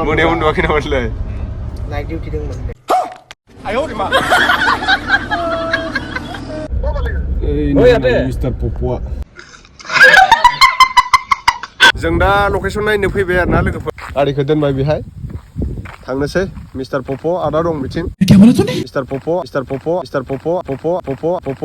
मोनायाव उन्दुवाखै नामालै night duty दंमोन आयौ रे मा मिस्टार पप'आ जों दा लकेसन नायनो फैबाय आरो ना लोगोफोर गारिखौ दोनबाय बेहाय थांनोसै मिस्टार पप' आदा दं बिथिं mister pop' mister pop' mister pop' pop' pop' pop'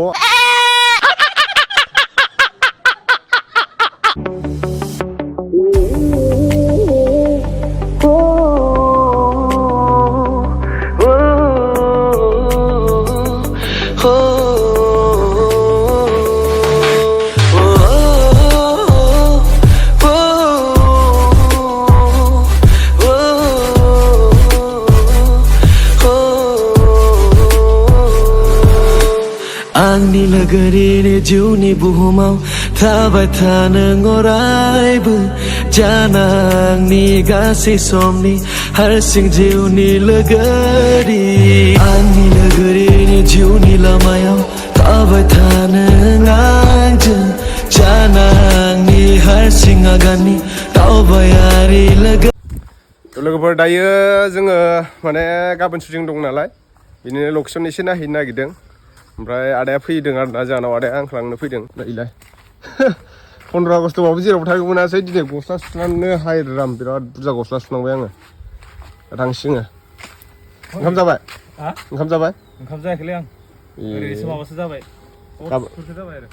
आंनि लोगोरिनि जिउनि बुहुमाव थाबाय थानो अरायबो जाना आंनि गासै समनि हारसिं जिउनि लोगोरि आंनि लोगोरिनि जिउनि लामायाव थाबाय थानो आंजों जाना आंनि हारसिं आगाननि दावबायारि लोगोफोर दायो जोङो माने गाबोन सुटिं दं नालाय बिदिनो लकेसन एसे नायहैनो नागिरदों ओमफ्राय आदाया फैदों आरो ना जानाव आदाया आंखौ लांनो फैदों नैलाय 15 आगस्ट'बाबो जेरावबो थांनो मोनासै दिनै गस्ला सुनानैनो हायराम बिराद बुरजा गस्ला सुनांबाय आङो थांसिङो ओंखाम जाबाय ओंखाम जाबाय ओंखाम जायाखैलै आं ओरैसो माबासो जाबाय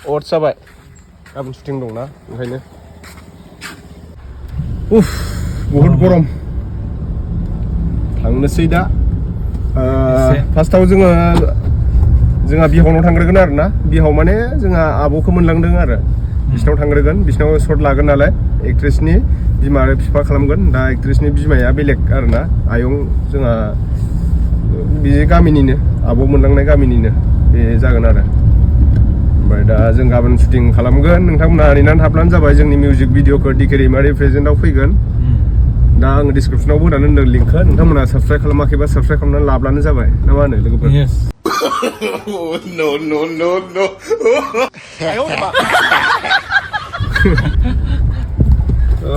अट जाबाय गाबोन सुटिं दंना ओंखायनो बहुद गरम थांनोसै दा फार्स्टआव जोंहा बिहावनाव थांग्रोगोन आरो ना बिहाव माने जोंहा आब'खौ मोनलांदों आरो बिसिनाव थांग्रोगोन बिसिनाव सर्ट लागोन नालाय एक्ट्रेसनि बिमा आरो बिफा खालामगोन दा एक्ट्रेसनि बिमाया बेलेग आरो ना आयं जोंहा बे गामिनिनो आब' मोनलांनाय गामिनिनो बे जागोन आरो ओमफ्राय दा जों गाबोन शुटिं खालामगोन नोंथांमोना नेनानै थाब्लानो जाबाय जोंनि मिउजिक भिडिअखौ डिके रैमारि प्रेजेन्टआव फैगोन दा आङो डिसक्रिपसनावबो होनानै दोनदों लिंकखौ नोंथांमोना साबस्क्राइब खालामाखैबा साबस्क्राइब खालामनानै लाब्लानो जाबाय ना मा होनो लोगोफोर no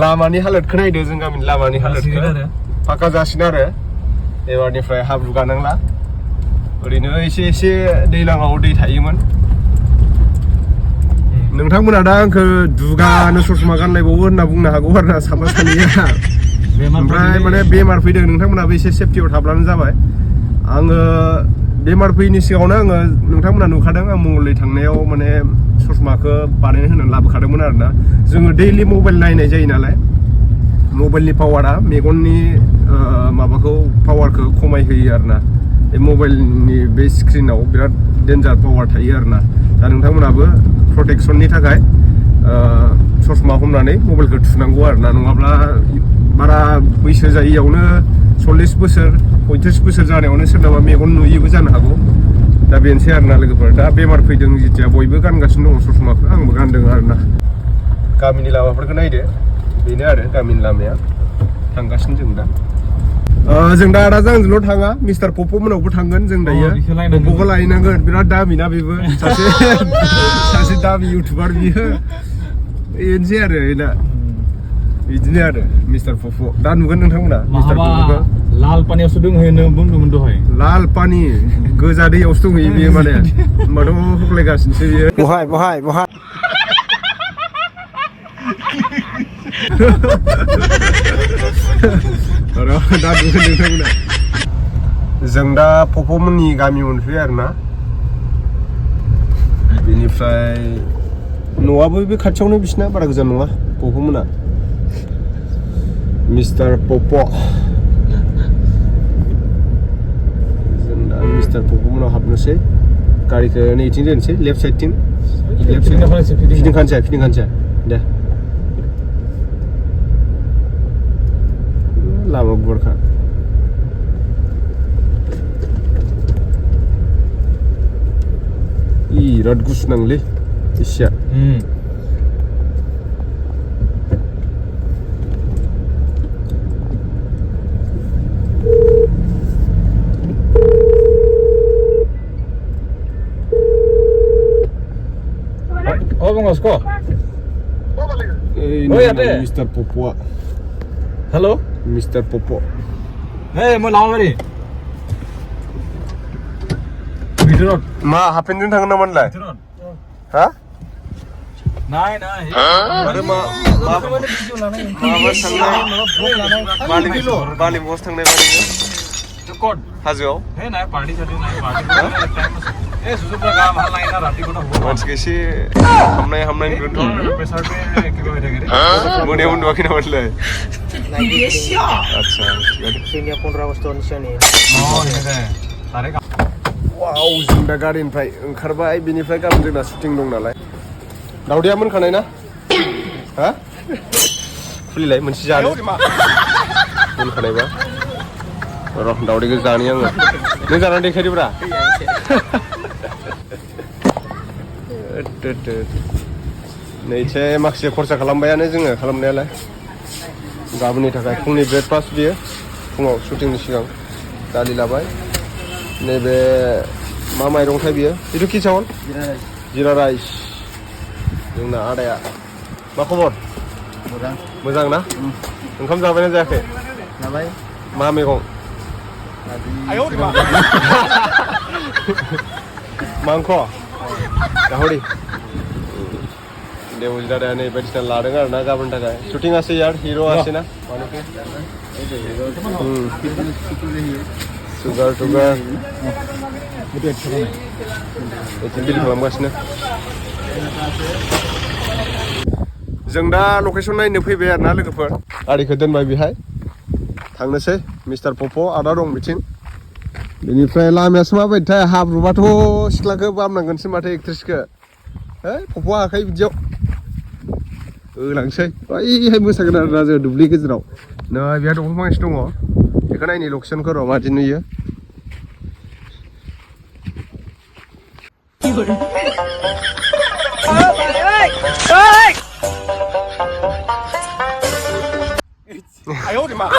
लामानि हालोदखौ नायदो जों गामिनि लामानि हालोदखौ फाक्का जासिगोन आरो एबारनिफ्राय हाब्रु गानांला ओरैनो एसे दैलाङाव दै थायोमोन नोंथांमोना दा आंखौ दुगानो ससमा गानलायबावो होनना बुंनो हागौ आरो ना साफा सानैया ओमफ्राय माने बेमार फैदों नोंथांमोनाबो एसे सेफटियाव थाब्लानो जाबाय आङो बेमार फैयैनि सिगाङावनो आङो नोंथांमोना नुखादों आं मंगलदै थांनायाव माने ससमाखौ बानायनो होनानै लाबोखादोंमोन आरो ना जोङो दैलि मबाइल नायनाय जायो नालाय मबाइलनि पावारा मेगननि माबाखौ पावारखौ खमायहोयो आरो ना बे मबाइलनि बे स्क्रिनाव बिराद डेन्जार पावार थायो आरो ना दा नोंथांमोनाबो प्रटेकसननि थाखाय ससमा हमनानै मबाइलखौ थुनांगौ आरो ना नङाब्ला बारा बैसो जायैयावनो 40 बोसोर 35 बोसोर जानायावनो सोरनाबा मेगन नुयैबो जानो हागौ दा बेनोसै आरो ना लोगोफोर दा बेमार फैदों जेथिया बयबो गानगासिनो दङ ससमाखौ आंबो गानदों आरो ना गामिनि लामाफोरखौ नायदो बेनो आरो गामिनि लामाया थांगासिनो जों दा आदाजों आंजोंल' थाङा मिस्टार पप' मोनावबो थांगोन जों दायो पप'खौ लायनांगोन बिराद दामि ना बेबो सासे दामि इउटुबार बियो बेनोसै आरो बेना बिदिनो आरो मिस्टार पप' दा नुगोन नोंथांमोना मिस्टार पप'खौ लाल पानियावसो दंहैयो बुंदोंमोन दहाय लाल पानि गोजा दैयावसो दंहैयो बियो माने होमबाथ' होख्लायगासिनोसो बियो बहाय दा नुगोन नोंथांमोना जों दा पप'मोननि गामि मोनफैयो आरो ना बेनिफ्राय न'आबो बे खाथियावनो बिसिना बारा गोजान नङा पप'मोना मिस्टार पप' जों दा मिस्टार पप' मोनाव हाबनोसै गारिखौ नैथिं दोनसै लेफ्ट साइडथिं फिदिं खानसै दे लामा गुवारखा बिराद गुसु नांलै एसेया Vamos kok. Ini Mr. Popo. Halo? Mr. Popo. Hey, mau lawan tadi. Bitrot. मा हाफेनजों थांगोन ना मोनलाय Bitrot. हा Nai, nai. आरो मा माबा थांनाय बालिम बस थांनाय बादिनो Cukot. हाजोआव Hey, nai party tadi nai party. Eh, susu program hal lain rati ko na huwa. मानसिखौ एसे हामनाय नुदोंथ' Besar pe kiba beda gini. मोनायाव उन्दुवाखै नामानलाय Naik duty. आदसा थिगानो Sehingga 15 Agustus nih. Oh, ini deh. Tarik. वाव जों दा गारिनिफ्राय ओंखारबाय बिनिफ्राय गाबोन जोंना शुटिं दं नालाय दावदैया मोनखानाय ना हा खुलिलाय मोनसे जानो मोनखानायबा र' दावदैखौ जानि आङो नों जानानै देखायदोब्रा नै एसे माखासे खरसा खालामबायानो जोङो खालामनायालाय गाबोननि थाखाय फुंनि ब्रेकफास्ट बियो फुङाव शुटिंनि सिगां दालि लाबाय नैबे मा माइरंथाय बियो बेथ' कि चावल जिरा राइस जोंना आदाया मा खबर मोजां ना ओंखाम जाबायना जायाखै Namai. मा मैगं मांख' गाहरि देवजी दादाया नै बायदिसिना लादों आरो ना गाबोननि थाखाय शुटिंआसो यार हिर' आसि ना सुगार टुगार एसे बिल खालामगासिनो जों दा लकेसन नायनो फैबाय आरो ना लोगोफोर गारिखौ दोनबाय बेहाय थांनोसै मिस्टार पप' आदा दं बिथिं बेनिफ्राय लामायासो माबायदिथाय हाब्रुबाथ' सिख्लाखौ बामनांगोनसो माथो एक्ट्रेसखौ है पप' हाखायो बिदियाव होलांसै ओइहाय मोसागोन आरोना जों दुब्लि गेजेराव नै बेहा दंफां फांसे दङ बेखौ नायनि लकेसनखौ र' मादि नुयो Ayo, di mana?